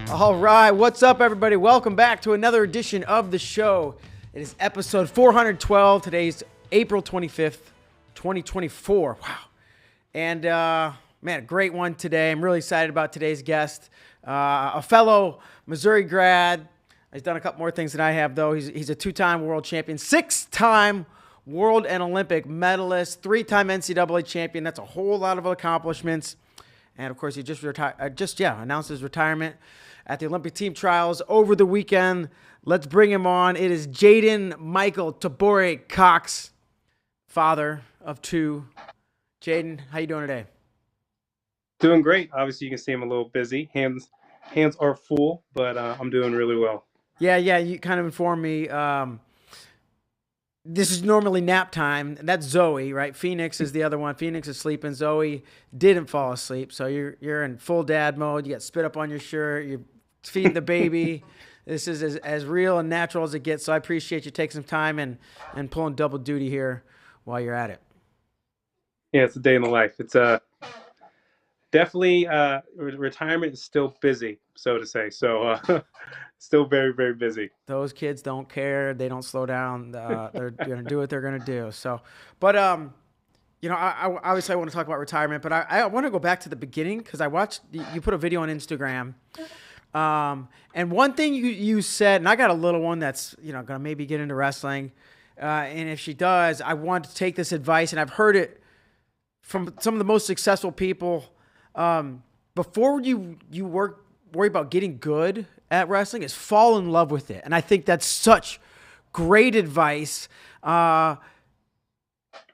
All right, what's up, everybody? Welcome back to another edition of the show. It is episode 412. Today's April 25th, 2024. Wow. And, man, a great one today. I'm really excited about today's guest. A fellow Missouri grad. He's done a couple more things than I have, though. He's a two-time world champion, six-time world and Olympic medalist, three-time NCAA champion. That's a whole lot of accomplishments. And, of course, he just announced his retirement at the Olympic team trials over the weekend. Let's bring him on. It is Jaden Michael Tabore Cox, father of two. Jaden, how you doing today? Doing great. Obviously, you can see I'm a little busy. Hands are full, but I'm doing really well. Yeah, you kind of informed me. This is normally nap time, and that's Zoe, right? Phoenix is the other one. Phoenix is sleeping. Zoe didn't fall asleep, so you're in full dad mode. You got spit up on your shirt. You're feeding the baby. This is as real and natural as it gets, so I appreciate you taking some time and pulling double duty here while you're at it. Yeah, it's a day in the life. It's definitely retirement is still busy, so to say. So still very, very busy. Those kids don't care. They don't slow down. They're going to do what they're going to do. So, but, you know, I obviously I want to talk about retirement, but I want to go back to the beginning because I watched you put a video on Instagram. And one thing you said, and I got a little one that's, you know, going to maybe get into wrestling. And if she does, I want to take this advice, and I've heard it from some of the most successful people. Before you worry about getting good at wrestling, is fall in love with it. And I think that's such great advice. And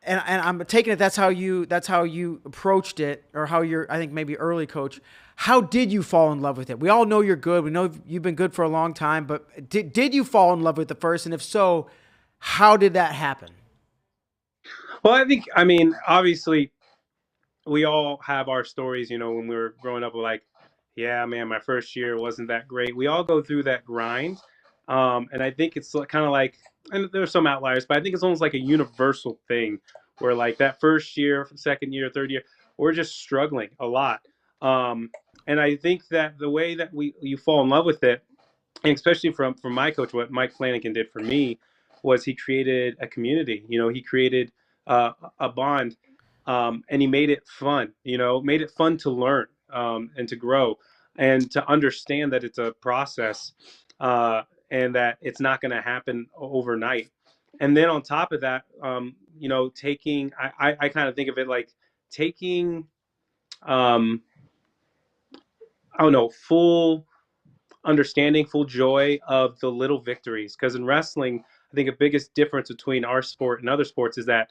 I'm taking it that's how you approached it, or how I think maybe early coach. How did you fall in love with it? We all know you're good. We know you've been good for a long time, but did you fall in love with it first? And if so, how did that happen? Well, I mean, obviously, we all have our stories, you know, when we were growing up, we're like, yeah, man, my first year wasn't that great. We all go through that grind. And I think it's kind of like, and there's some outliers, but I think it's almost like a universal thing where like that first year, second year, third year, we're just struggling a lot. And I think that the way that you fall in love with it, and especially from my coach, what Mike Flanagan did for me was he created a community. You know, he created a bond, and he made it fun. You know, made it fun to learn and to grow and to understand that it's a process and that it's not going to happen overnight. And then on top of that, you know, I kind of think of it like taking I don't know, full understanding, full joy of the little victories. Because in wrestling, I think the biggest difference between our sport and other sports is that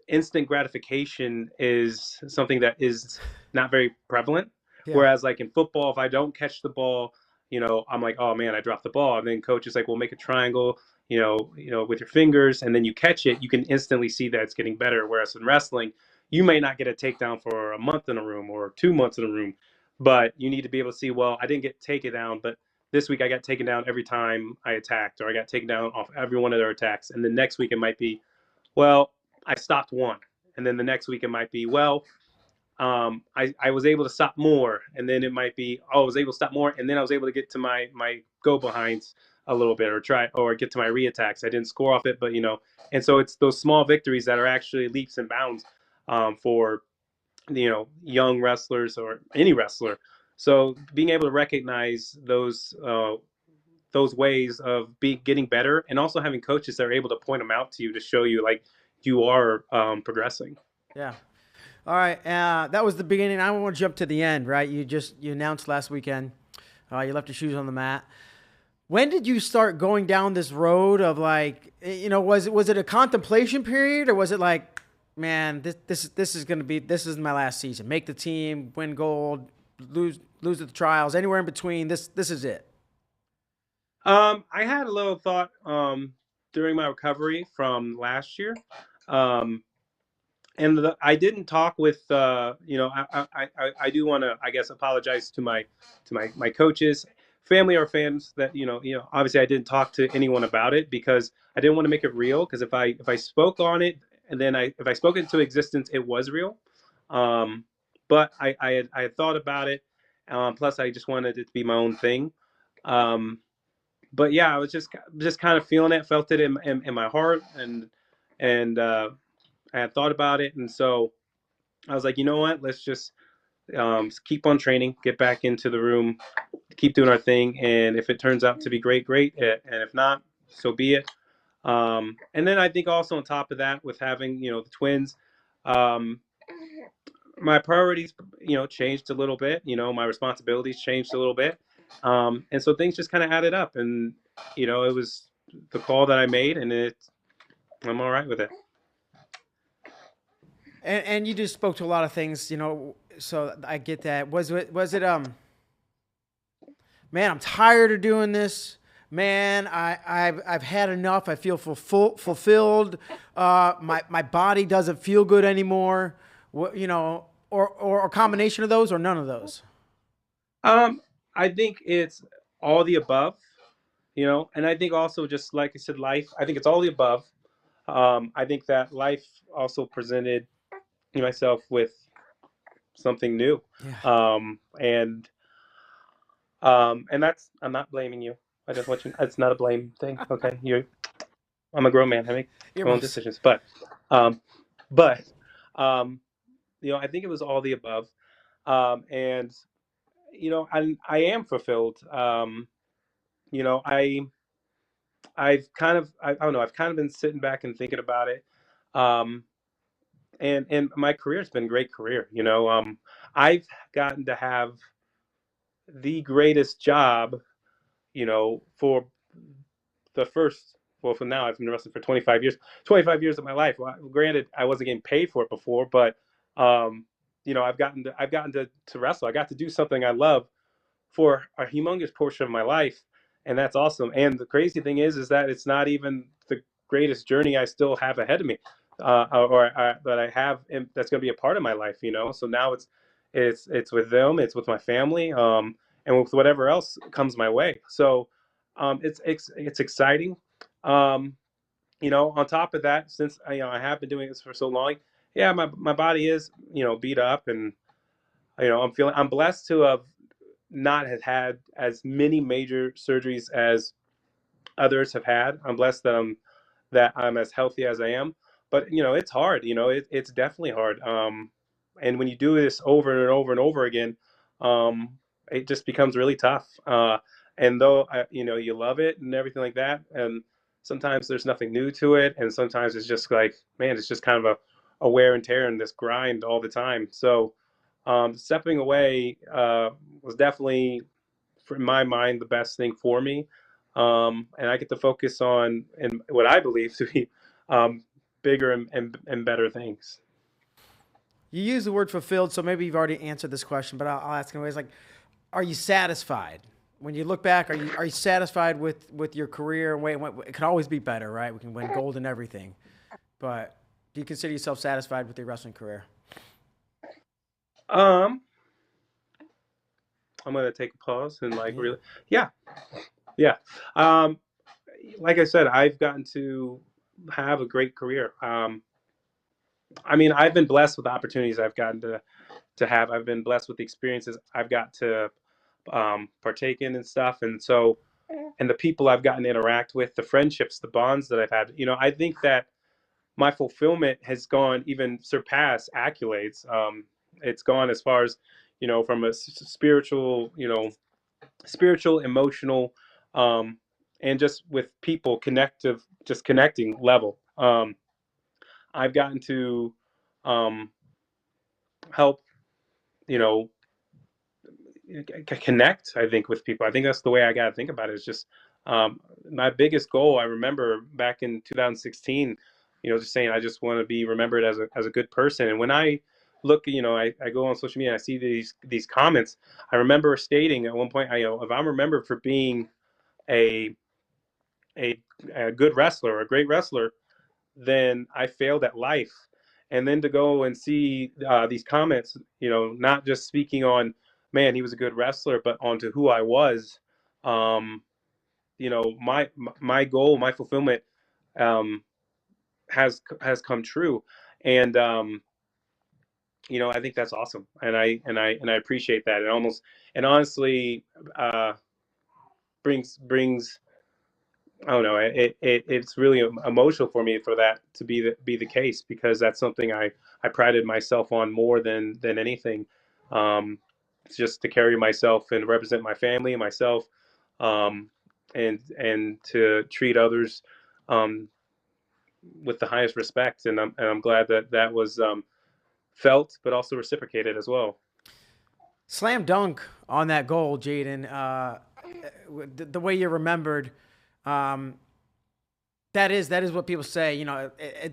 instant gratification is something that is not very prevalent. Yeah. Whereas like in football, if I don't catch the ball, you know, I'm like, oh man, I dropped the ball. And then coach is like, well, make a triangle, you know, with your fingers, and then you catch it, you can instantly see that it's getting better. Whereas in wrestling, you may not get a takedown for a month in a room or 2 months in a room, but you need to be able to see, well, I didn't get taken down, but this week I got taken down every time I attacked, or I got taken down off every one of their attacks. And the next week it might be, well, I stopped one. And then the next week it might be, well, I was able to stop more. And then it might be, oh, I was able to stop more. And then I was able to get to my go behinds a little bit, or get to my re-attacks. I didn't score off it, but, you know, and so it's those small victories that are actually leaps and bounds for, you know, young wrestlers or any wrestler. So being able to recognize those ways of getting better, and also having coaches that are able to point them out to you to show you like you are progressing. Yeah. All right. That was the beginning. I want to jump to the end, right? You announced last weekend you left your shoes on the mat. When did you start going down this road of like, you know, was it a contemplation period, or was it like, man, this is my last season, make the team, win gold, lose at the trials, anywhere in between, this is it? I had a little thought during my recovery from last year. And I didn't talk with, you know, I do want to, I guess, apologize to my coaches, family, or fans that, you know, obviously I didn't talk to anyone about it because I didn't want to make it real. Because if I spoke on it, and then if I spoke into existence, it was real. But I had thought about it, Plus, I just wanted it to be my own thing. But yeah, I was just kind of feeling it, felt it in my heart, and I had thought about it, and so I was like, you know what, let's just keep on training, get back into the room, keep doing our thing, and if it turns out to be great, great, and if not, so be it. And then I think also on top of that, with having the twins, um, my priorities changed a little bit. My responsibilities changed a little bit, and so things just kind of added up, and it was the call that I made, and I'm all right with it. And you just spoke to a lot of things, so I get that. Was it man, I'm tired of doing this. Man, I've had enough. I feel fulfilled. My body doesn't feel good anymore. Or a combination of those, or none of those. Um, I think it's all the above, and I think also, just like I said, life. I think it's all the above. I think that life also presented myself with something new, Yeah. and that's, I'm not blaming you. I just want you. It's not a blame thing. Okay, I'm a grown man. I make my own Earmuffs. decisions, um, but um, I think it was all the above, and I am fulfilled. You know, I I don't know, I've kind of been sitting back and thinking about it. Um, and my career's been a great career. I've gotten to have the greatest job, for the first, well, for now, I've been wrestling for 25 years, 25 years of my life. Well, granted, I wasn't getting paid for it before, but, I've gotten to wrestle. I got to do something I love for a humongous portion of my life, and that's awesome. And the crazy thing is that it's not even the greatest journey I still have ahead of me, that I have, that's going to be a part of my life. So now it's with them, it's with my family, and with whatever else comes my way. So it's exciting. Um, on top of that, since I have been doing this for so long, yeah, my body is beat up, and I'm blessed to have not have had as many major surgeries as others have had. I'm blessed that I'm as healthy as I am. But it's hard. It's definitely hard. And when you do this over and over and over again, um, it just becomes really tough. And though you love it and everything like that, and sometimes there's nothing new to it, and sometimes it's just like, man, it's just kind of a wear and tear and this grind all the time. So stepping away was definitely, in my mind, the best thing for me. And I get to focus on and what I believe to be bigger and better things. You use the word fulfilled, so maybe you've already answered this question, but I'll ask anyways. Like, are you satisfied when you look back? Are you satisfied with your career? It can always be better, right? We can win gold and everything, but do you consider yourself satisfied with your wrestling career? Um, I'm gonna take a pause and like Yeah. really, yeah, yeah. Um, like I said, I've gotten to have a great career. I mean, I've been blessed with the opportunities I've gotten to have. I've been blessed with the experiences I've got to partake in and stuff, and so, and the people I've gotten to interact with, the friendships, the bonds that I've had. I think that my fulfillment has gone even surpassed accolades. It's gone as far as from a spiritual, spiritual, emotional, and just with people connective, just connecting level. I've gotten to help, you know, connect. I think with people. I think that's the way I got to think about it. It's just my biggest goal. I remember back in 2016, just saying I just want to be remembered as a good person. And when I look, I go on social media and I see these comments. I remember stating at one point, if I'm remembered for being a a, a good wrestler or a great wrestler, then I failed at life. And then to go and see these comments, not just speaking on, man, he was a good wrestler, but onto who I was. Um, my goal, my fulfillment um, has come true, and I think that's awesome, and I appreciate that. And honestly, uh, brings I don't know. It's really emotional for me for that to be the case, because that's something I prided myself on more than anything. Um, it's just to carry myself and represent my family and myself, um, and to treat others um, with the highest respect. And I'm glad that that was felt, but also reciprocated as well. Slam dunk on that goal, Jaden. The way you're remembered, um, that is what people say.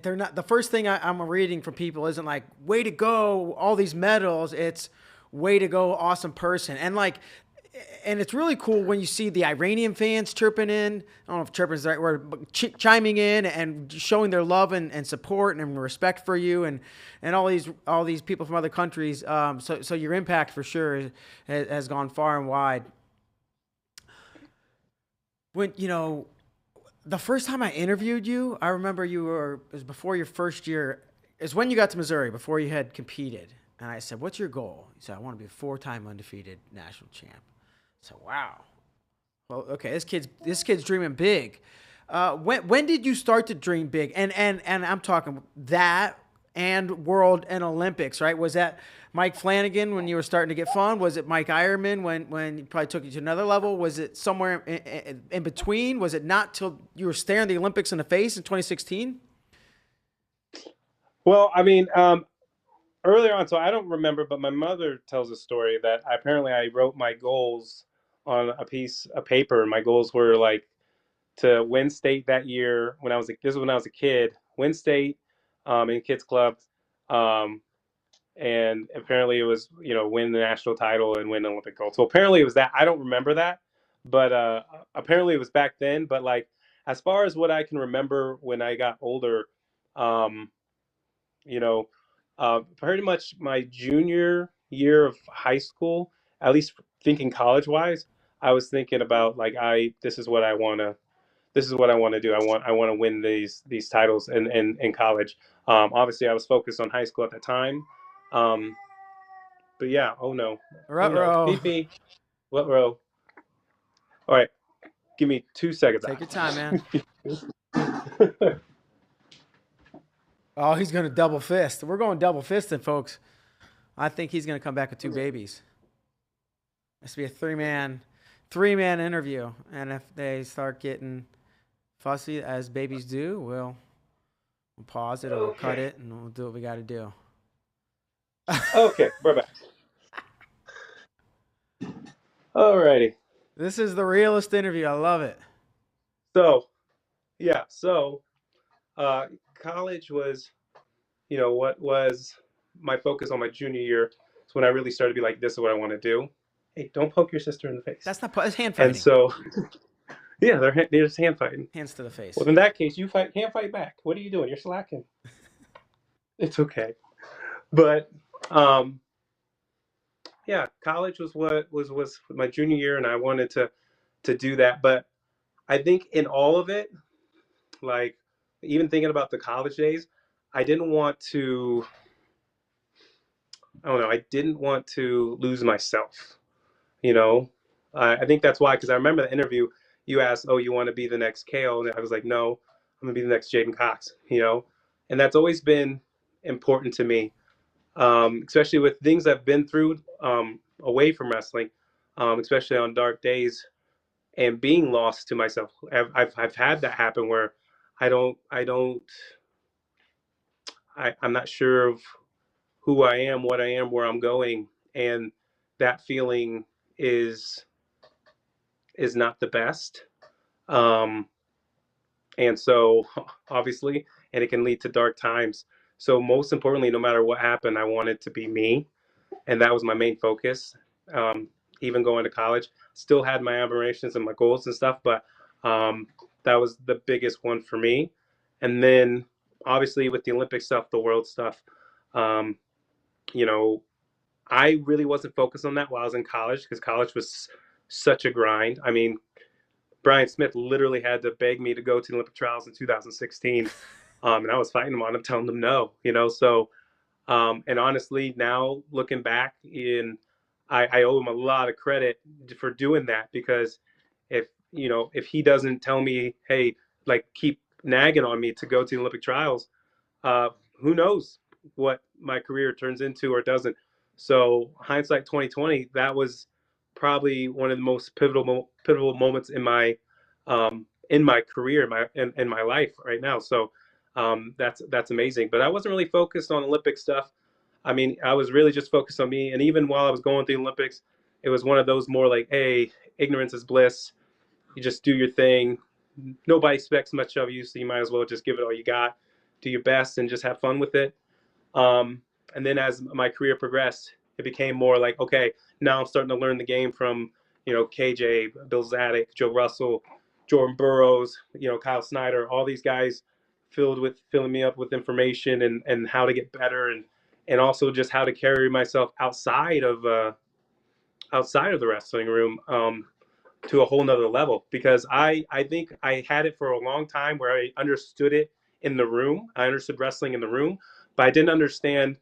They're not the first thing I'm reading from people isn't like way to go, all these medals. It's way to go, awesome person, and it's really cool when you see the Iranian fans chirping in. I don't know if chirping is the right word, but chiming in and showing their love and support and respect for you, and all these people from other countries. So your impact for sure has gone far and wide. When the first time I interviewed you, I remember it was before your first year. Is when you got to Missouri, before you had competed. And I said, "What's your goal?" He said, "I want to be a 4-time undefeated national champ." So wow. Well, okay, this kid's dreaming big. When did you start to dream big? And I'm talking that and World and Olympics, right? Was that Mike Flanagan when you were starting to get fun? Was it Mike Eierman when he probably took you to another level? Was it somewhere in between? Was it not till you were staring the Olympics in the face in 2016? Well, I mean, earlier on, so I don't remember, but my mother tells a story that apparently I wrote my goals on a piece of paper. My goals were like to win state that year when I was this was when I was a kid, win state in kids club, um, and apparently it was win the national title and win Olympic gold. So apparently it was that. I don't remember that, but apparently it was back then. But like as far as what I can remember when I got older, um, you know, pretty much my junior year of high school, at least thinking college wise, I was thinking about like this is what I want to do. I want to win these titles in college. Obviously, I was focused on high school at the time, um, but yeah. Oh no, Ruh-roh. Fifi, what row? All right, give me 2 seconds. Take your time, man. Oh, he's going to double fist. We're going double fisting, folks. I think he's going to come back with two babies. This will be a three-man interview. And if they start getting fussy, as babies do, we'll pause it or we'll cut it and we'll do what we got to do. Okay, we're back. Alrighty. This is the realest interview. I love it. So, yeah. So, college was, what was my focus on my junior year. It's when I really started to be like, this is what I want to do. Hey, don't poke your sister in the face. That's hand fighting. And so, yeah, they're just hand fighting. Hands to the face. Well, in that case, you can't fight back. What are you doing? You're slacking. It's okay. But, yeah, college was what was my junior year, and I wanted to do that. But I think in all of it, like even thinking about the college days, I didn't want to. I don't know. I didn't want to lose myself. You know, I think that's why. Because I remember the interview. You asked, "Oh, you want to be the next Kale?" And I was like, "No, I'm gonna be the next Jaden Cox." And that's always been important to me, especially with things I've been through away from wrestling, especially on dark days and being lost to myself. I've had that happen where I'm not sure of who I am, what I am, where I'm going, and that feeling is is not the best. Um, and so obviously, and it can lead to dark times. So most importantly, no matter what happened, I wanted to be me, and that was my main focus. Um, Even going to college, still had my aberrations and my goals and stuff, but um, that was the biggest one for me. And then obviously with the Olympic stuff, the world stuff, um, you know, I really wasn't focused on that while I was in college because college was such a grind. I mean, Brian Smith literally had to beg me to go to the Olympic trials in 2016, and I was fighting him on him, telling him no. So And honestly, now looking back, I owe him a lot of credit for doing that, because if he doesn't tell me, hey, like keep nagging on me to go to the Olympic trials, uh, who knows what my career turns into or doesn't. So hindsight 2020, that was probably one of the most pivotal moments in my career, in my life right now. So that's amazing. But I wasn't really focused on Olympic stuff. I mean, I was really just focused on me. And even while I was going through the Olympics, it was one of those more like, hey, ignorance is bliss. You just do your thing. Nobody expects much of you, so you might as well just give it all you got, do your best, and just have fun with it. Um, and then as my career progressed, it became more like, okay, now I'm starting to learn the game from, KJ, Bill Zadig, Joe Russell, Jordan Burroughs, Kyle Snyder, all these guys filling me up with information and how to get better, and also just how to carry myself outside of the wrestling room, to a whole nother level, because I think I had it for a long time where I understood it in the room. I understood wrestling in the room, but I didn't understand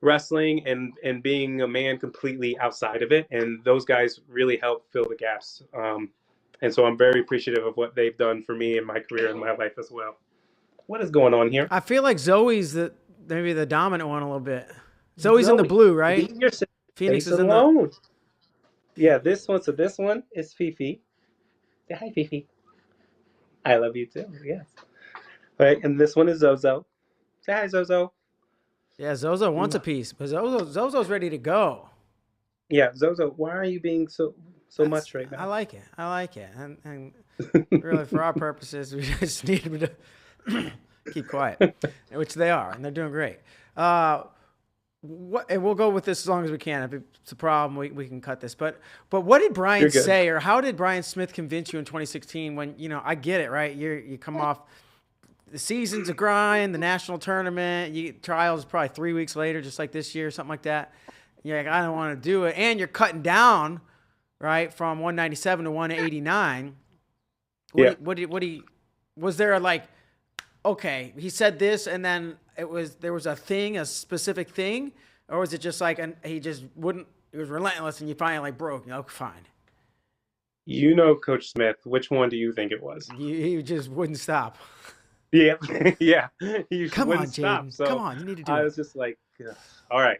wrestling and being a man completely outside of it. And those guys really helped fill the gaps. And so I'm very appreciative of what they've done for me in my career and my life as well. What is going on here? I feel like Zoe's maybe the dominant one a little bit. Zoe's in the Zoe, blue, right? leave your Phoenix space is in the. alone. Yeah, this one. So this one is Fifi. Say hi, Fifi. I love you too. Yes. All right, and this one is Zozo. Say hi, Zozo. Yeah, Zozo wants a piece, but Zozo's ready to go. Yeah, Zozo, why are you being so That's much right I now? like it. I like it, and really for our purposes, we just need them to keep quiet, which they are, and they're doing great. And we'll go with this as long as we can. If it's a problem, we can cut this. But what did Brian You're good. say, or how did Brian Smith convince you in 2016 when, I get it, right? You come off the season's a grind, the national tournament, trials probably 3 weeks later, just like this year, something like that. You're like, I don't want to do it. And you're cutting down, right, from 197 to 189. Yeah. Was there like, okay, he said this, and then there was a specific thing, or was it just like, he just wouldn't, he was relentless, and you finally like broke, fine. Coach Smith, which one do you think it was? He just wouldn't stop. Yeah, yeah, he Come wouldn't on, stop. Jaden. Come So on, you need to do I it. was just like, ugh, all right.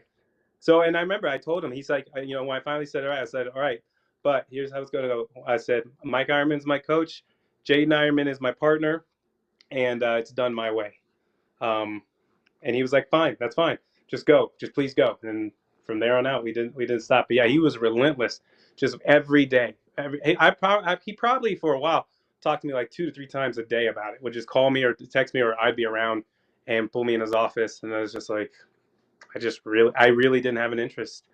So, and I remember I told him, he's like, when I finally said, all right, I said, all right, but here's how it's going to go. I said, Mike Ironman's my coach, Jaden Ironman is my partner, and it's done my way. Um, and he was like, fine, that's fine, just go, just please go. And from there on out, we didn't stop. But yeah, he was relentless, just every day. He probably for a while talked to me like 2 to 3 times a day about it. Would just call me or text me, or I'd be around and pull me in his office, and I was just like, I really didn't have an interest.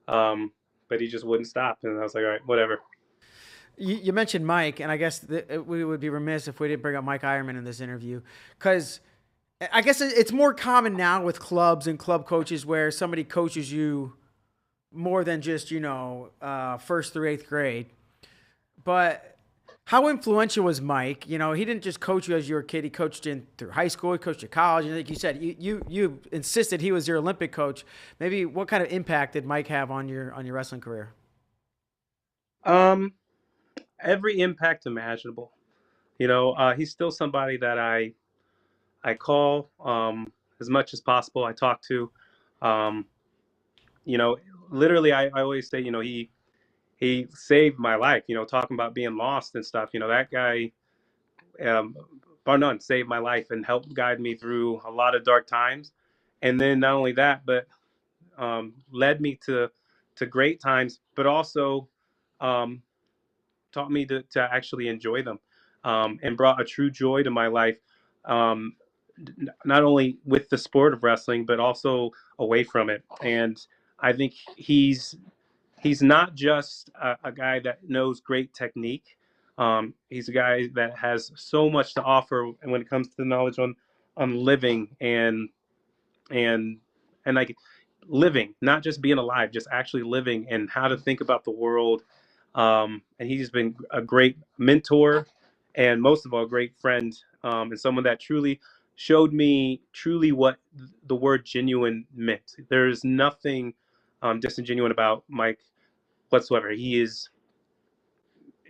Um, but he just wouldn't stop, and I was like, all right, whatever. You mentioned Mike, and I guess we would be remiss if we didn't bring up Mike Eierman in this interview, because I guess it's more common now with clubs and club coaches where somebody coaches you more than just first through eighth grade. But how influential was Mike? He didn't just coach you as you were a kid. He coached you through high school. He coached you college. And like you said, you insisted he was your Olympic coach. Maybe what kind of impact did Mike have on your wrestling career? Um, every impact imaginable. He's still somebody that I call as much as possible. I talk to. Um, you know, Literally, I always say, he saved my life. Talking about being lost and stuff. That guy, bar none, saved my life and helped guide me through a lot of dark times. And then not only that, but led me to great times, but also um, taught me to actually enjoy them, and brought a true joy to my life. Um, Not only with the sport of wrestling, but also away from it. And I think he's not just a guy that knows great technique. He's a guy that has so much to offer when it comes to knowledge on living and like living, not just being alive, just actually living and how to think about the world. And he's been a great mentor, and most of all, a great friend, and someone that truly showed me truly what the word genuine meant. There's nothing disingenuous about Mike whatsoever. He is,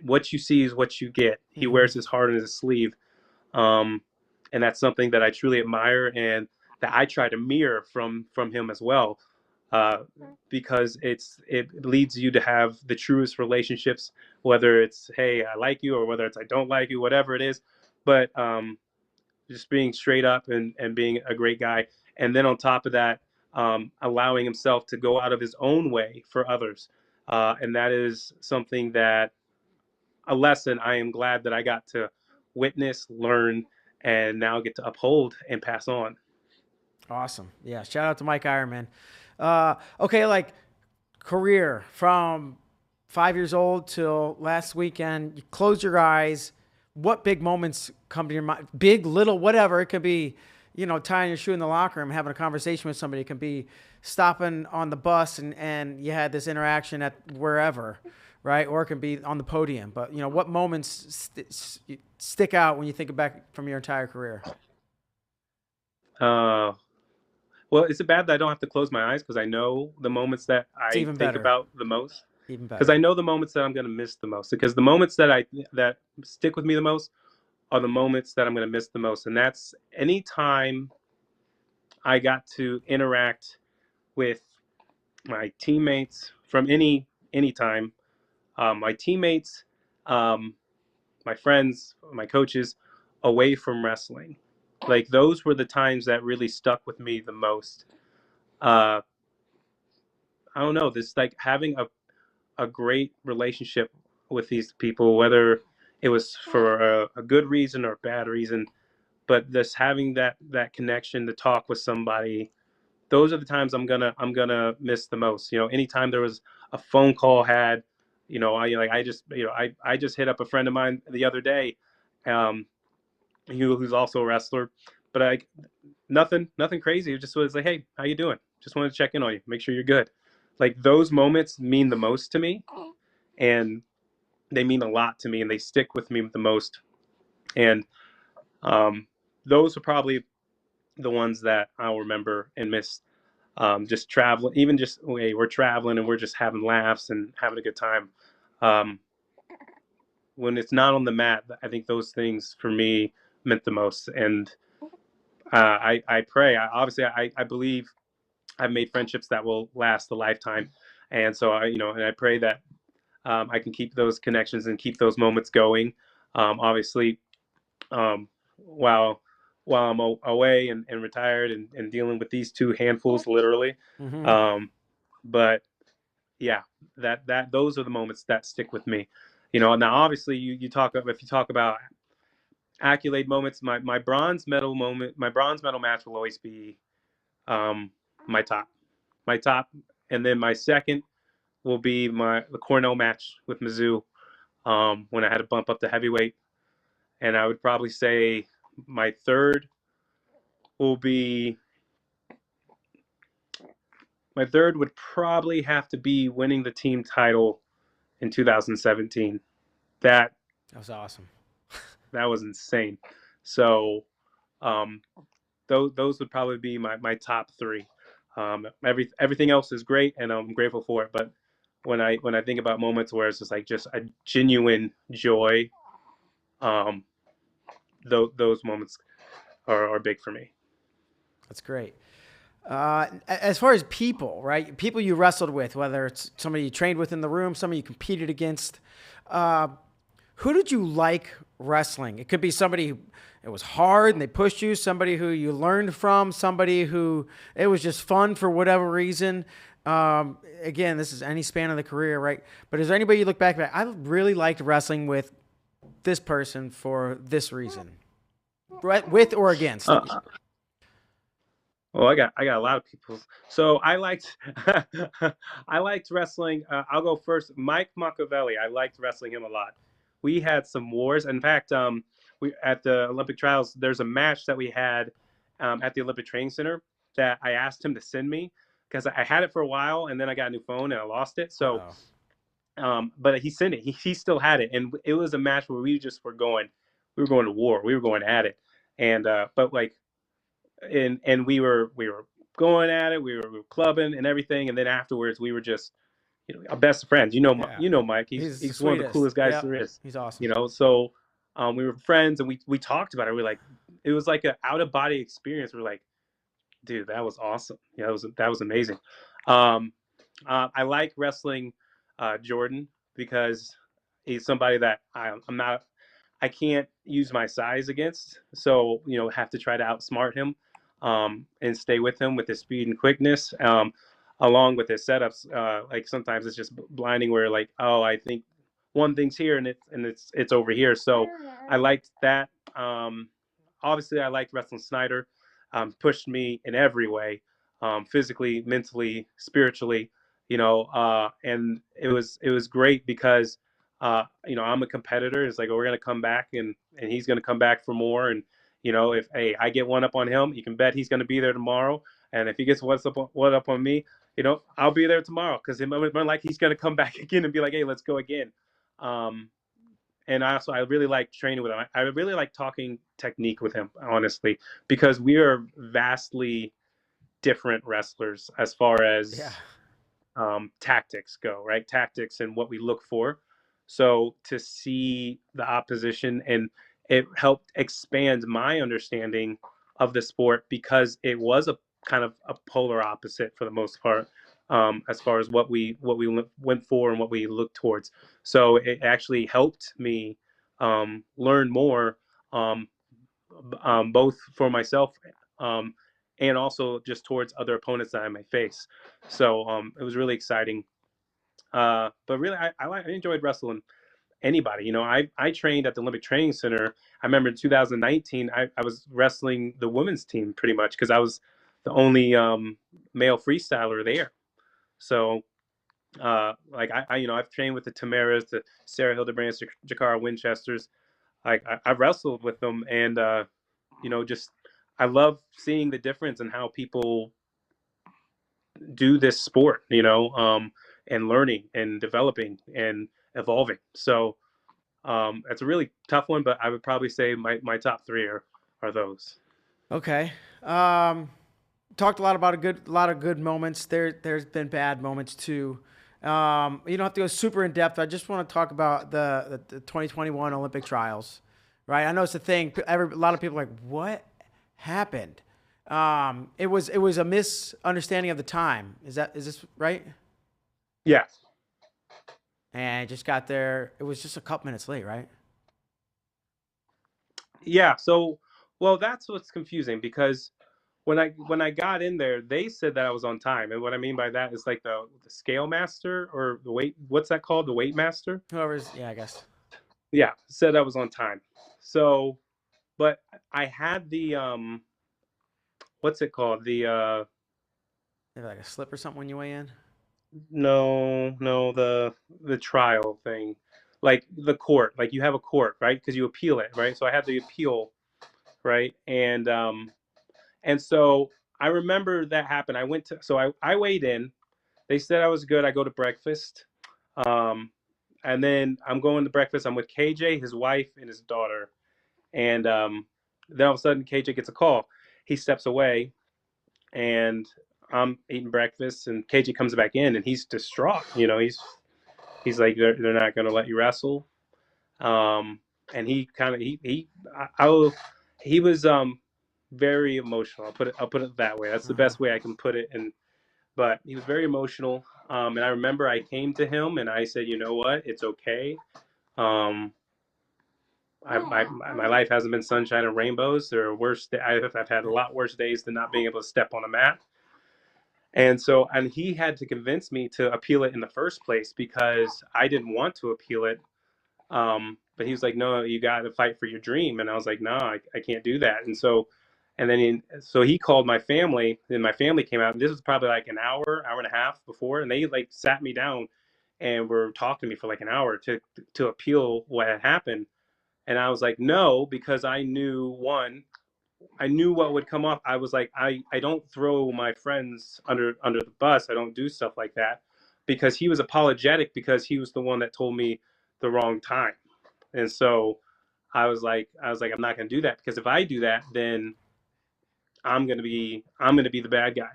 what you see is what you get. He Mm-hmm. wears his heart on his sleeve. Um, and that's something that I truly admire and that I try to mirror from him as well, uh, because it leads you to have the truest relationships, whether it's hey I like you or whether it's I don't like you, whatever it is, but just being straight up and being a great guy, and then on top of that, allowing himself to go out of his own way for others, and that is something that a lesson I am glad that I got to witness, learn, and now get to uphold and pass on. Awesome. Yeah. Shout out to Mike Eierman. Okay. Like career from 5 years old till last weekend, you close your eyes. What big moments come to your mind? Big, little, whatever. It could be, tying your shoe in the locker room, having a conversation with somebody. It can be stopping on the bus and you had this interaction at wherever, right? Or it can be on the podium. But, what moments stick out when you think back from your entire career? Uh, well, is it bad that I don't have to close my eyes because I know the moments that It's I even think better. about the most? Even Because I better. know the moments that I'm going to miss the most. Because the moments that stick with me the most are the moments that I'm going to miss the most, and that's anytime I got to interact with my teammates from any time, my teammates, um, my friends, my coaches, away from wrestling. Like those were the times that really stuck with me the most. Uh, I don't know, this like having a great relationship with these people, whether it was for a good reason or a bad reason, but just having that connection to talk with somebody, those are the times I'm gonna miss the most. Anytime there was a phone call had, I just hit up a friend of mine the other day, um, who's also a wrestler, but nothing crazy. It just was like, hey, how you doing? Just wanted to check in on you, make sure you're good. Like those moments mean the most to me, and they mean a lot to me, and they stick with me the most. And um, those are probably the ones that I'll remember and miss. Just traveling, even just hey, we're traveling and we're just having laughs and having a good time. Um, when it's not on the mat, I think those things for me meant the most. And I pray. I believe I've made friendships that will last a lifetime, and so and I pray that I can keep those connections and keep those moments going. Obviously, um, while I'm away and retired and dealing with these two handfuls, literally. Mm-hmm. Um, but yeah, that those are the moments that stick with me. Now obviously you talk if you talk about accolade moments, my bronze medal match will always be um, my top, and then my second will be the Cornell match with Mizzou, when I had to bump up to heavyweight, and I would probably say my third will be my third would probably have to be winning the team title in 2017. That That was awesome. that was insane. So um, those would probably be my top three. Everything else is great, and I'm grateful for it. But when I think about moments where it's just a genuine joy, um, those moments are big for me. That's great. As far as people, right? People you wrestled with, whether it's somebody you trained with in the room, somebody you competed against, uh, who did you like wrestling? It could be somebody who it was hard and they pushed you, somebody who you learned from, somebody who it was just fun for whatever reason. Again, this is any span of the career, right? But is there anybody you look back at? I really liked wrestling with this person for this reason, right? With or against. Uh, well, I got a lot of people. So I liked I liked wrestling. I'll go first. Mike Machiavelli. I liked wrestling him a lot. We had some wars. In fact, we at the Olympic trials. There's a match that we had at the Olympic Training Center that I asked him to send me because I had it for a while and then I got a new phone and I lost it. So, Uh-oh. but he sent it. He still had it, and it was a match where we just were going. We were going to war. We were going at it, and but like and we were going at it, we were clubbing and everything, and then afterwards we were just, our best friends. Yeah. Mike. He's the He's one of the sweetest. coolest guys Yep. there is. He's awesome. So we were friends, and we talked about it. We're like, it was like an out of body experience. We're like, dude, that was awesome. Yeah, that was amazing. Um, I like wrestling Jordan because he's somebody that I'm not. I can't use my size against, so have to try to outsmart him, and stay with him with his speed and quickness, along with his setups. Like sometimes it's just blinding, where like, oh, I think one thing's here and it's over here. So I liked that. Obviously, I liked wrestling Snyder. Pushed me in every way, physically, mentally, spiritually. And it was great because I'm a competitor. It's like, oh, we're gonna come back, and he's gonna come back for more. And if I get one up on him, you can bet he's gonna be there tomorrow. And if he gets one up on me, I'll be there tomorrow, because like he's gonna come back again and be like, hey, let's go again. Um, and I really like training with him. I really like talking technique with him, honestly, because we are vastly different wrestlers as far Yeah. as tactics go, right? Tactics and what we look for. So to see the opposition, and it helped expand my understanding of the sport, because it was a kind of a polar opposite for the most part, as far as what we went for and what we looked towards. So it actually helped me learn more, um, both for myself, um, and also just towards other opponents that I may face. So it was really exciting. But really, I enjoyed wrestling anybody. I trained at the Olympic Training Center. I remember in 2019, I was wrestling the women's team pretty much, because I was the only male freestyler there. So like I've trained with the Tamaras, the Sarah Hildebrands, Jakara Winchesters. I've wrestled with them, and just I love seeing the difference in how people do this sport, and learning and developing and evolving. So it's a really tough one, but I would probably say my top three are those. Okay. Talked a lot about a lot of good moments. There's been bad moments too. You don't have to go super in depth. I just want to talk about the 2021 Olympic trials, right? I know it's a thing. A lot of people are like, what happened? It was a misunderstanding of the time. Is this right? Yeah. And just got there. It was just a couple minutes late, right? Yeah. So, well, that's what's confusing, because when I got in there, they said that I was on time, and what I mean by that is like the scale master, or the weight. What's that called? The weight master. Whoever's, yeah, I guess. Yeah, said I was on time. So, but I had the what's it called? Maybe like a slip or something when you weigh in. No, the trial thing, like the court, like you have a court, right? Because you appeal it, right? So I had the appeal, right? And so I remember that happened. I weighed in. They said I was good. I go to breakfast. Um, and then I'm going to breakfast. I'm with KJ, his wife, and his daughter. And then all of a sudden, KJ gets a call. He steps away, and I'm eating breakfast, and KJ comes back in, and he's distraught. He's like, they're not going to let you wrestle. Um, and he kind of he was very emotional. I'll put it that way. That's the Uh-huh. best way I can put it. But he was very emotional. And I remember I came to him and I said, you know what, it's okay. Um, my life hasn't been sunshine and rainbows. There are worse. I've had a lot worse days than not being able to step on a mat. And he had to convince me to appeal it in the first place, because I didn't want to appeal it. But he was like, no, you got to fight for your dream. And I was like, no, I can't do that. So he called my family, and my family came out. And this was probably like an hour and a half before. And they like sat me down and were talking to me for like an hour to appeal what had happened. And I was like, no, because I knew what would come up. I was like, I don't throw my friends under the bus. I don't do stuff like that, because he was apologetic, because he was the one that told me the wrong time. And so I was like, I'm not going to do that, because if I do that, then I'm gonna be the bad guy,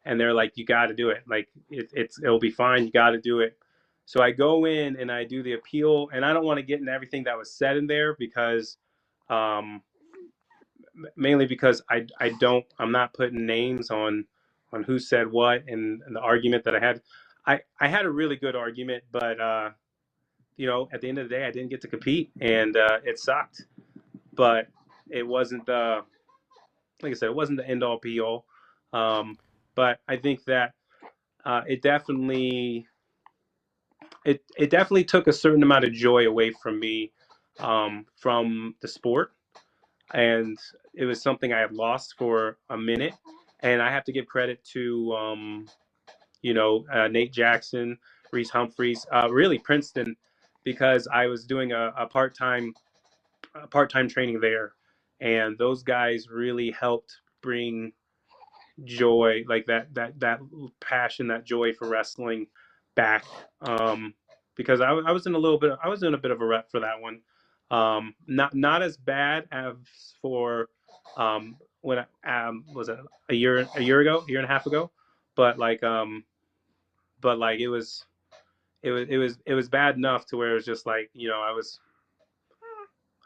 and they're like, you got to do it. Like it'll be fine. You got to do it. So I go in and I do the appeal, and I don't want to get into everything that was said in there because, um, mainly because I'm not putting names on who said what and the argument that I had. I had a really good argument, but at the end of the day, I didn't get to compete, and it sucked. But it wasn't the like I said, it wasn't the end all be all. But I think that it definitely it definitely took a certain amount of joy away from me, from the sport, and it was something I had lost for a minute. And I have to give credit to Nate Jackson, Reese Humphreys, really Princeton, because I was doing a part time training there, and those guys really helped bring joy, like that passion, that joy for wrestling back. Because I was in a bit of a rut for that one. Not as bad as for when was it a year and a half ago, but it was bad enough to where it was just like,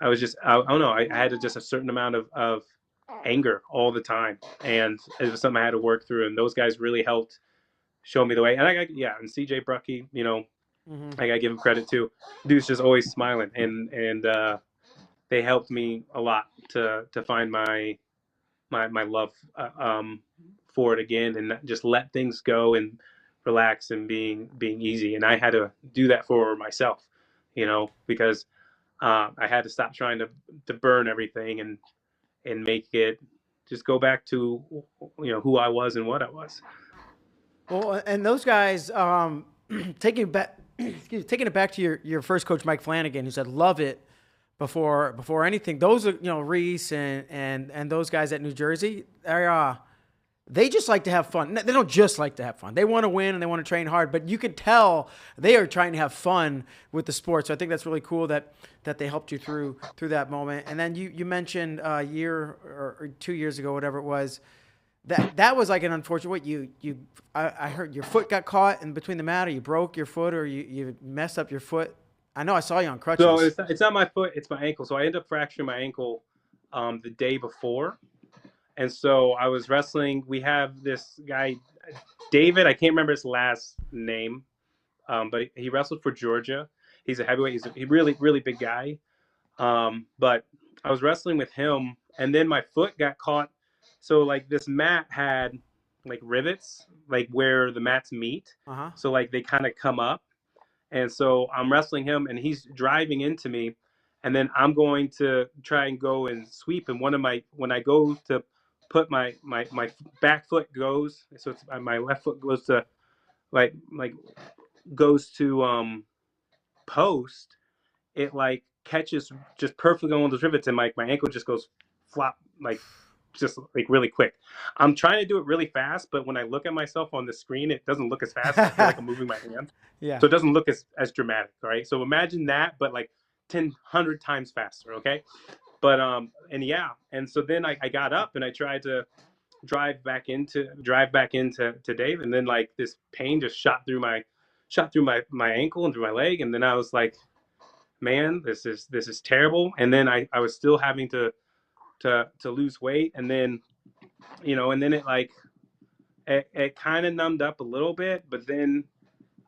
I was just I don't know, I had just a certain amount of anger all the time, and it was something I had to work through, and those guys really helped show me the way. And and CJ Brucky, Mm-hmm. I gotta give him credit too. Dude's just always smiling, and they helped me a lot to find my love, for it again, and just let things go and relax and being easy. And I had to do that for myself, because I had to stop trying to burn everything and make it just go back to who I was and what I was. Well, and those guys, taking it back, taking it back to your first coach, Mike Flanagan, who said love it before anything. Those are Reese and those guys at New Jersey. They just like to have fun. They don't just like to have fun. They want to win and they want to train hard, but you can tell they are trying to have fun with the sport. So I think that's really cool that they helped you through that moment. And then you mentioned a year or 2 years ago, whatever it was, that was like an unfortunate. I heard your foot got caught in between the mat, or you broke your foot, or you messed up your foot. I know I saw you on So crutches. it's not my foot, it's my ankle. So I ended up fracturing my ankle the day before. And so I was wrestling. We have this guy, David. I can't remember his last name, but he wrestled for Georgia. He's a heavyweight. He's a really, really big guy. But I was wrestling with him, and then my foot got caught. So like this mat had like rivets, like where the mats meet. Uh huh. So like they kind of come up, and so I'm wrestling him, and he's driving into me, and then I'm going to try and go and sweep. And when I go to put my back foot goes, so it's my left foot goes to like goes to post, it like catches just perfectly on those rivets, and my ankle just goes flop, like just like really quick. I'm trying to do it really fast, but when I look at myself on the screen, it doesn't look as fast. I feel like I'm moving my hand. Yeah. So it doesn't look as dramatic, right? So imagine that, but like 100 times faster, okay? But and yeah, and so then I got up and I tried to drive back into to Dave, and then like this pain just shot through my ankle and through my leg, and then I was like, man, this is terrible. And then I was still having to lose weight, and then and then it like it kind of numbed up a little bit, but then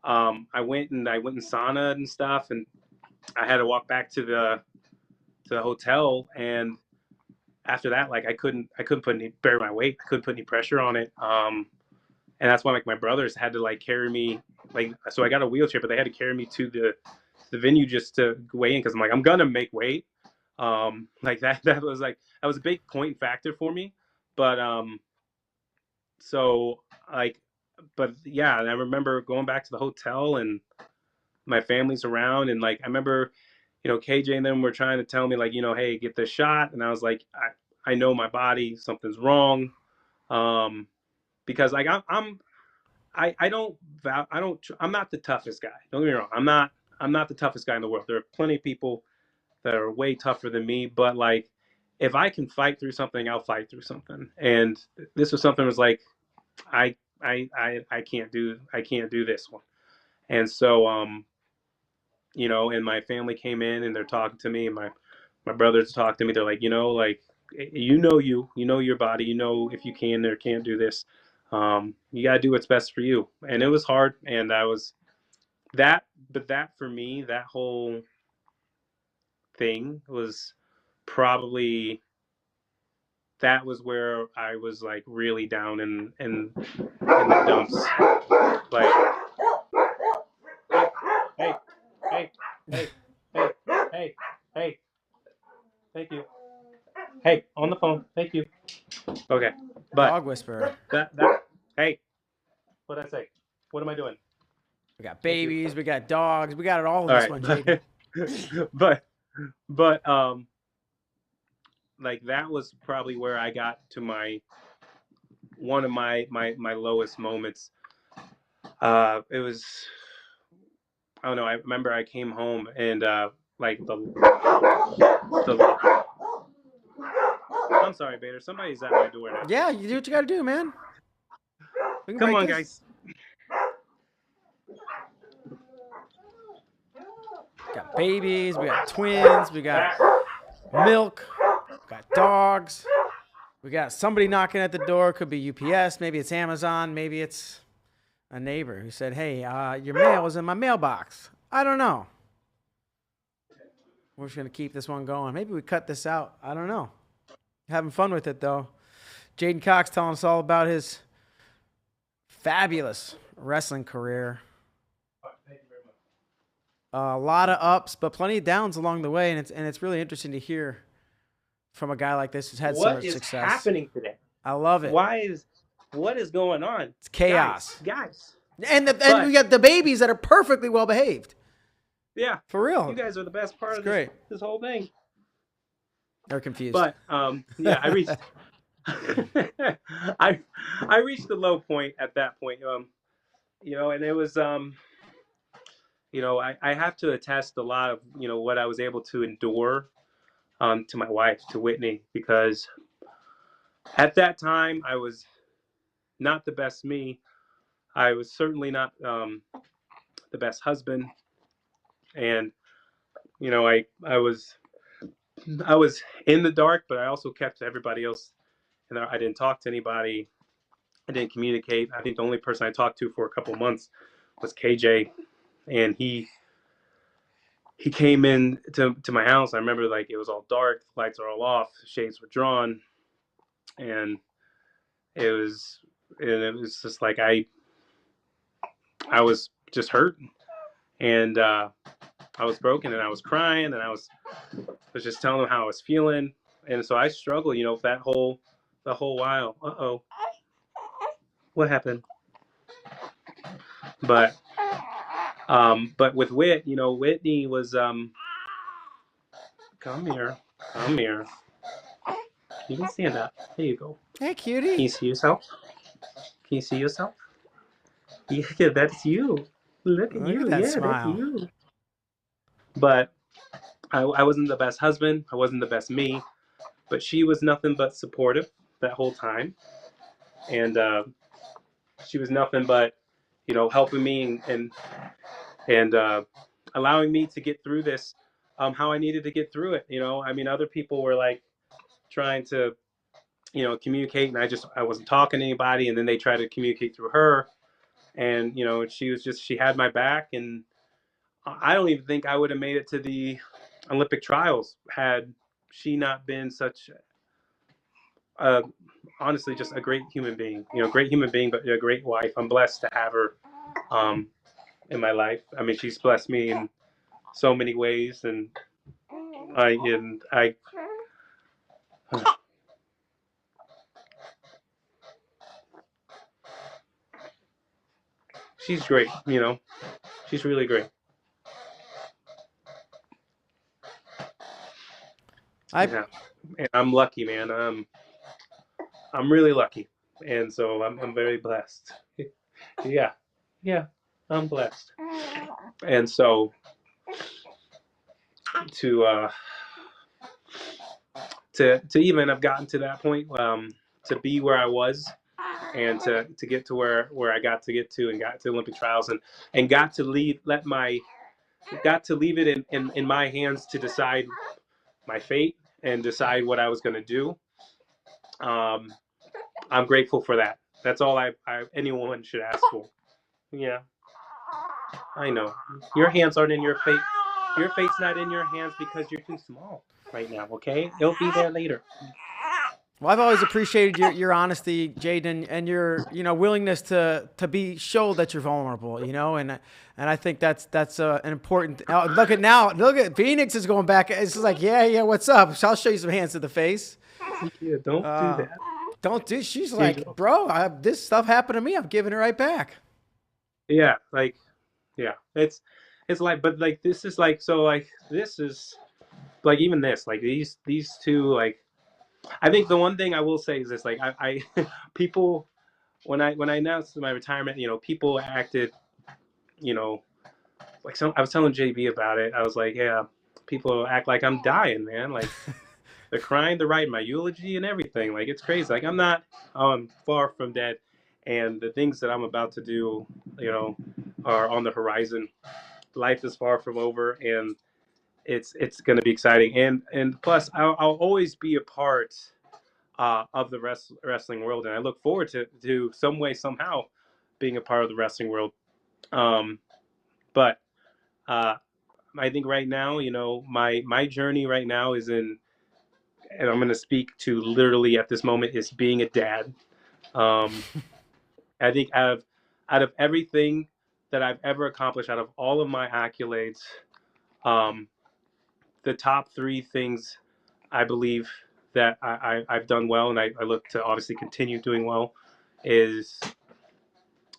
I went in sauna and stuff, and I had to walk back to the hotel, and after that, like I couldn't bear my weight. I couldn't put any pressure on it. And that's why like my brothers had to like carry me, like, so I got a wheelchair, but they had to carry me to the venue just to weigh in, because I'm like, I'm gonna make weight. Like that was a big point factor for me. But so like, but yeah, and I remember going back to the hotel, and my family's around, and like I remember, KJ and them were trying to tell me like, hey, get this shot, and I was like, I know my body, something's wrong, because like I don't I'm not the toughest guy. Don't get me wrong. I'm not the toughest guy in the world. There are plenty of people that are way tougher than me, but like if I can fight through something, I'll fight through something. And this was something that was like, I can't do this one. And so, and my family came in and they're talking to me, and my brothers talk to me. They're like, like, you know your body, if you can or can't do this. You gotta do what's best for you. And it was hard, and I was but that for me, that whole thing was probably that was where I was like really down in the dumps. Like, hey, hey, hey, hey, hey, hey, thank you. Hey, on the phone, thank you. Okay, but Dog whisperer. that hey, what did I say? What am I doing? We got babies, we got dogs, we got it all in All this right, one, Jaden. but like that was probably where I got to one of my lowest moments. It was, I don't know. I remember I came home and like the I'm sorry, Bader. Somebody's at my door now. Yeah, you do what you got to do, man. Come on, guys. Got babies, we got twins, we got milk, we got dogs, we got somebody knocking at the door. Could be UPS, maybe it's Amazon, maybe it's a neighbor who said, hey, your mail was in my mailbox. I don't know. We're just going to keep this one going. Maybe we cut this out. I don't know. Having fun with it, though. Jaden Cox telling us all about his fabulous wrestling career. Thank you very much. A lot of ups, but plenty of downs along the way, and it's really interesting to hear from a guy like this who's had so much success. What is happening today? I love it. What is going on? It's chaos, guys. And we got the babies that are perfectly well behaved. Yeah, for real. You guys are the best part of this whole thing. They're confused. But yeah, I reached I reached the low point at that point. And it was I have to attest a lot of what I was able to endure to my wife, to Whitney, because at that time I was not the best me. I was certainly not the best husband, and I was in the dark, but I also kept everybody else, and I didn't talk to anybody. I didn't communicate. I think the only person I talked to for a couple of months was KJ, and he came in to my house. I remember like it was all dark, lights are all off, shades were drawn, and it was just like I was just hurt, and I was broken, and I was crying, and I was just telling him how I was feeling, and so I struggled, the whole while. Uh-oh, what happened? But with Whitney was come here. You can stand up. There you go. Hey, cutie. Can you see yourself? Yeah, that's you. Look at you. That smile. That's you. But I wasn't the best husband. I wasn't the best me. But she was nothing but supportive that whole time. And she was nothing but, helping me and allowing me to get through this how I needed to get through it. Other people were like trying to, communicate, and I wasn't talking to anybody, and then they tried to communicate through her, and she had my back, and I don't even think I would have made it to the Olympic trials had she not been such honestly just a great human being, but a great wife. I'm blessed to have her in my life. She's blessed me in so many ways, and I she's great, she's really great. And I'm lucky, man. I'm really lucky, and so I'm very blessed. yeah, I'm blessed, and so to to even have gotten to that point, to be where I was, and to get to where I got to get to, and got to Olympic trials, and got to leave it in my hands to decide my fate and decide what I was going to do. I'm grateful for that. That's all anyone should ask for. Yeah, I know. Your hands aren't in your fate. Your fate's not in your hands because you're too small right now. Okay, it'll be there later. Well, I've always appreciated your honesty, Jaden, and your willingness to show that you're vulnerable, and I think that's an important. Look at Phoenix is going back. It's just like yeah, what's up? So I'll show you some hands to the face. Yeah, don't do that. Don't do. She's like, bro, this stuff happened to me. I'm giving it right back. Yeah, it's like, but like this is like, so like this is like, even this, like these two, like, I think the one thing I will say is this, like I people, when I announced my retirement, people acted, like I was telling JB about it. I was like, yeah, people act like I'm dying, man. Like they're crying, they're writing my eulogy and everything. Like it's crazy. Like I'm not, I'm far from dead, and the things that I'm about to do, are on the horizon. Life is far from over, and it's going to be exciting. And plus, I'll always be a part of the wrestling world, and I look forward to some way, somehow, being a part of the wrestling world. But I think right now, my journey right now is in, and I'm going to speak to literally at this moment, is being a dad. I think out of everything that I've ever accomplished, out of all of my accolades, the top three things I believe that I've done well, and I look to obviously continue doing well, is,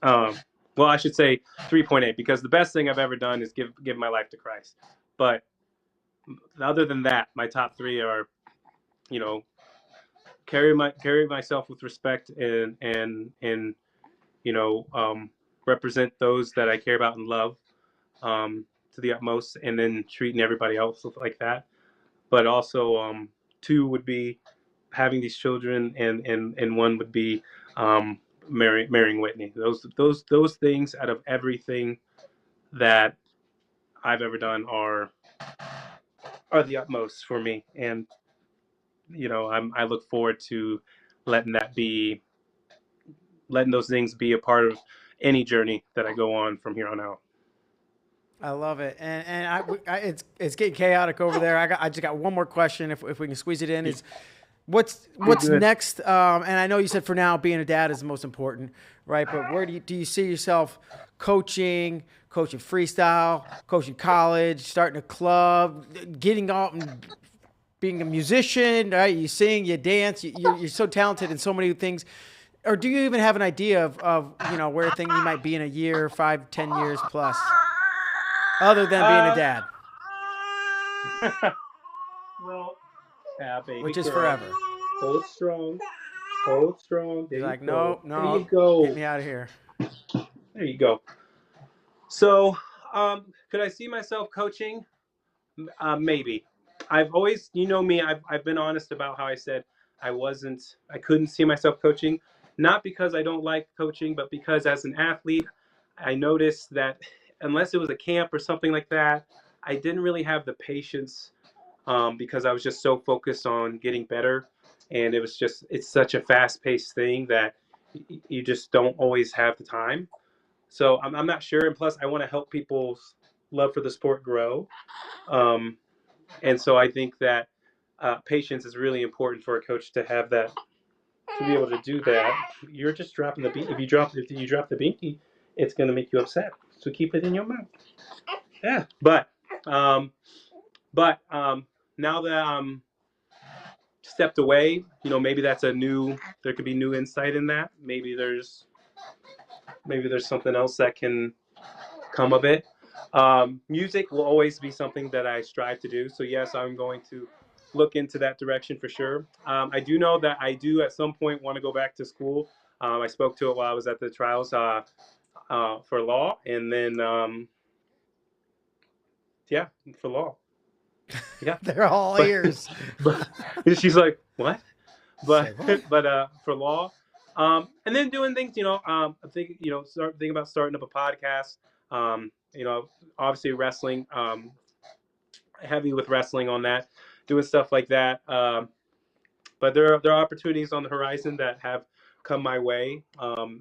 well, I should say 3.8, because the best thing I've ever done is give my life to Christ. But other than that, my top three are, carry myself with respect, and represent those that I care about and love, to the utmost, and then treating everybody else like that. But also, two would be having these children, and one would be, marrying Whitney. Those things, out of everything that I've ever done, are the utmost for me. And I look forward to letting those things be a part of any journey that I go on from here on out. I love it, and it's getting chaotic over there. I just got one more question, if we can squeeze it in. Is what's next? And I know you said for now being a dad is the most important, right? But where do you see yourself coaching freestyle, coaching college, starting a club, getting out and being a musician, right? You sing, you dance, you're so talented in so many things. Or do you even have an idea of where you might be in a year, 5, 10 years plus, other than being a dad? Well, baby, which is girl. forever. Hold strong. Hold strong. There He's you like, go. no, There you go. get me out of here. There you go. So, could I see myself coaching? Maybe. I've always, me, I've been honest about how I said I couldn't see myself coaching, not because I don't like coaching, but because as an athlete, I noticed that unless it was a camp or something like that, I didn't really have the patience, because I was just so focused on getting better. And it's such a fast paced thing that you just don't always have the time. So I'm not sure. And plus, I want to help people's love for the sport grow. And so I think that patience is really important for a coach to have that, to be able to do that. You're just dropping the beat. If you drop the binky, it's going to make you upset. So keep it in your mouth. Yeah. But now that I'm stepped away, maybe there could be new insight in that. Maybe there's something else that can come of it. Music will always be something that I strive to do. So yes, I'm going to look into that direction for sure. I do know that I do at some point want to go back to school. I spoke to it while I was at the trials, for law, and then for law. Yeah. They're all ears. But she's like, what? Say what? But for law, and then doing things, I think, start thinking about starting up a podcast. You know, obviously wrestling, heavy with wrestling on that, doing stuff like that. But there are opportunities on the horizon that have come my way,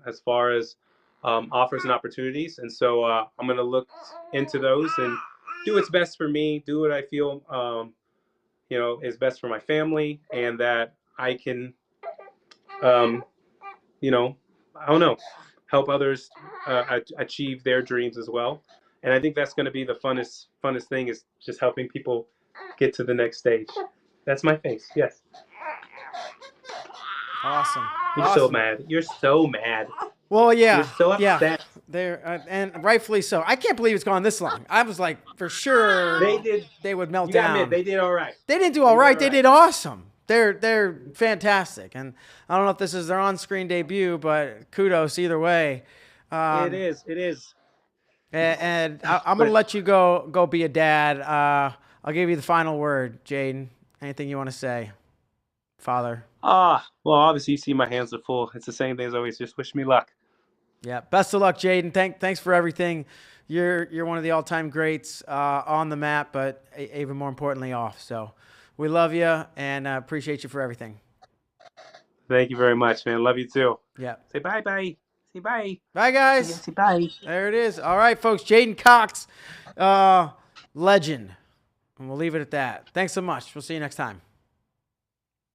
as far as offers and opportunities, and so I'm going to look into those and do what's best for me, do what I feel is best for my family, and that I can, um, you know, I don't know, help others achieve their dreams as well. And I think that's going to be the funnest thing, is just helping people get to the next stage. That's my face. Yes. Awesome. You're so mad. You're so mad. Well, yeah. You're so upset. Yeah. There and rightfully so. I can't believe it's gone this long. I was like, for sure they would melt down. Admit, they did all right. They didn't do all right. They did awesome. They're fantastic. And I don't know if this is their on-screen debut, but kudos either way. It is. And I'm going to let you go be a dad. I'll give you the final word, Jaden. Anything you want to say, Father? Well, obviously you see my hands are full. It's the same thing as always. Just wish me luck. Yeah, best of luck, Jaden. Thanks for everything. You're one of the all-time greats on the mat, but even more importantly off. So we love you and appreciate you for everything. Thank you very much, man. Love you too. Yeah. Say bye-bye. Say bye. Bye, guys. Say bye. There it is. All right, folks. Jaden Cox, legend. And we'll leave it at that. Thanks so much. We'll see you next time.